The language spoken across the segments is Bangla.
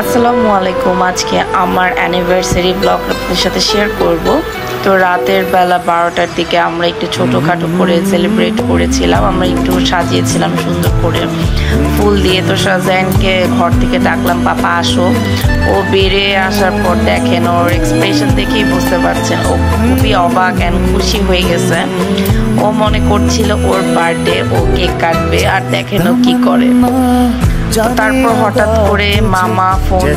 আসসালামু আলাইকুম। আজকে আমার অ্যানিভার্সারি ব্লগ আপনাদের সাথে শেয়ার করব। তো রাতের বেলা 12টার দিকে আমরা একটু ছোটোখাটো করে সেলিব্রেট করেছিলাম। আমরা একটু সাজিয়েছিলাম সুন্দর করে ফুল দিয়ে। তো শাহজাহানকে ঘর থেকে ডাকলাম, পাপা আসো। ও বেরিয়ে আসার পর দেখেন ওর এক্সপ্রেশন দেখেই বুঝতে পারছেন ও খুবই অবাক অ্যান্ড খুশি হয়ে গেছে। ও মনে করছিল ওর বার্থডে, ও কেক কাটবে, আর দেখেন ও কি করে। তারপর হঠাৎ করে মামা ফোন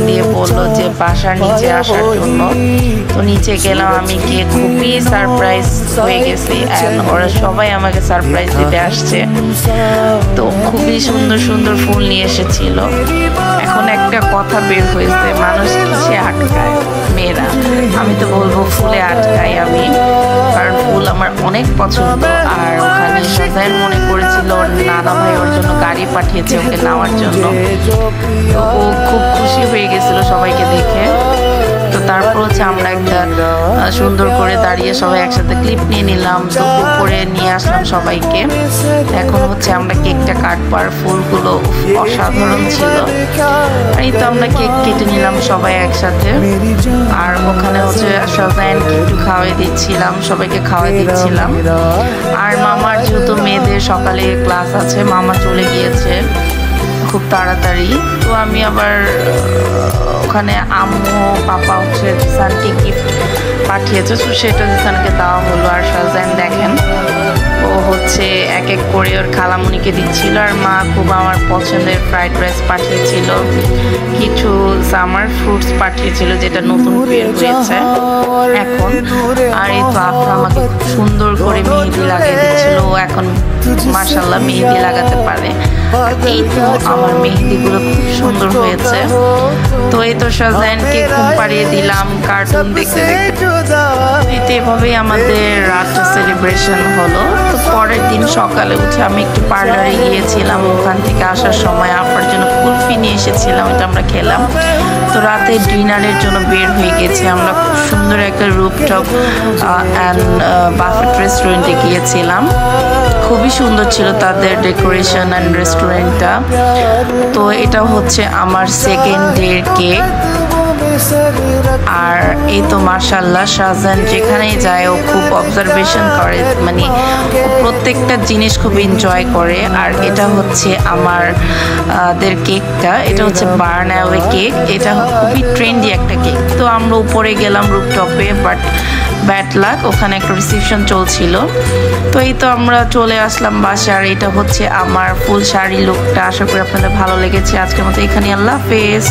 দিয়ে বললো যে বাসার নিচে আসার জন্য। তো নিচে গেলাম, আমি গিয়ে খুবই সারপ্রাইজ হয়ে গেছি। ওরা সবাই আমাকে সারপ্রাইজ দিতে আসছে। তো খুবই সুন্দর সুন্দর ফুল নিয়ে এসেছিল। এখন একটা কথা বের হয়েছে, মানুষ কিসে আটকায়? মেয়েরা। আমি তো বলবো ফুলে আটকাই আমি, কারণ ফুল আমার অনেক পছন্দ। আর ওখানে শাহজাহান মনে করেছিল ওর নানা ভাই ওর জন্য গাড়ি পাঠিয়েছে ওকে নেওয়ার জন্য। তো ও খুব খুশি হয়ে গেছিল সবাইকে দেখে। তো তারপর হচ্ছে আমরা একটা সুন্দর করে দাঁড়িয়ে সবাই একসাথে ক্লিপ নিয়ে নিলাম। তো উপরে নিয়ে আসলাম সবাইকে। এখন হচ্ছে আমরা কেকটা কাটবো। আর ফুলগুলো অসাধারণ ছিল। এই তো আমরা কেক কেটে নিলাম সবাই একসাথে। আর ওখানে হচ্ছে শাহজাহানকে একটু খাওয়াই দিচ্ছিলাম, সবাইকে খাওয়াই দিচ্ছিলাম। আর মামার যেহেতু মেয়েদের সকালে ক্লাস আছে, মামা চলে গিয়েছে খুব তাড়াতাড়ি। তো আমি আবার ওখানে আম্মু পাপা হচ্ছে জিসানকে গিফট পাঠিয়েছে, তো সেটা জিসানকে দেওয়া হলো। আর শাহজাহান দেখেন ও হচ্ছে এক এক করে ওর খালামুনিকে দিচ্ছিল। আর মা খুব আমার পছন্দের ফ্রাইড রাইস পাঠিয়েছিল, কিছু সামার ফ্রুটস পাঠিয়েছিল যেটা নতুন বের হয়েছে এখন। আর এই তো আফরা আমাকে খুব সুন্দর করে মেহেদি লাগিয়ে দিচ্ছিল। ও এখন মাশাআল্লাহ মেহেদি লাগাতে পারে। এই তো আমার মেহেদিগুলো খুব সুন্দর হয়েছে। তো এই তো শাহজাহানকে ঘুম পাড়িয়ে দিলাম কার্টুন দেখতে দেখতে। এভাবেই আমাদের রাতটা সেলিব্রেশন হলো। তো পরের দিন সকালে উঠে আমি একটু পার্লারে গিয়েছিলাম। ওখান থেকে আসার সময় আপার জন্য কুলফি নিয়ে এসেছিলাম, এটা আমরা খেলাম। তো রাতে ডিনারের জন্য বের হয়ে গেছি আমরা। খুব সুন্দর একটা রুফটপ অ্যান্ড বাফেট রেস্টুরেন্টে গিয়েছিলাম। খুবই সুন্দর ছিল তাদের ডেকোরেশন অ্যান্ড রেস্টুরেন্টটা। তো এটা হচ্ছে আমার সেকেন্ড ডের কেক। আর এই তো মাশাআল্লাহ শাহজাহান যেখানেই যায় ও খুব অবজারভেশন করে, মানে ও প্রত্যেকটা জিনিস খুব এনজয় করে। আর এটা হচ্ছে আমাদের কেকটা, এটা হচ্ছে বার্নাওয়ে কেক। এটা খুবই ট্রেন্ডি একটা কেক। তো আমরা উপরে গেলাম রুফটপে, বাট ব্যাড লাক ওখানে একটা রিসেপশন চলছিল। তো এই তো আমরা চলে আসলাম বাসায়। আর এটা হচ্ছে আমার ফুল শাড়ি লুকটা। আশা করি আপনাদের ভালো লেগেছে। আজকের মতো এখানে, আল্লাহ হাফেজ।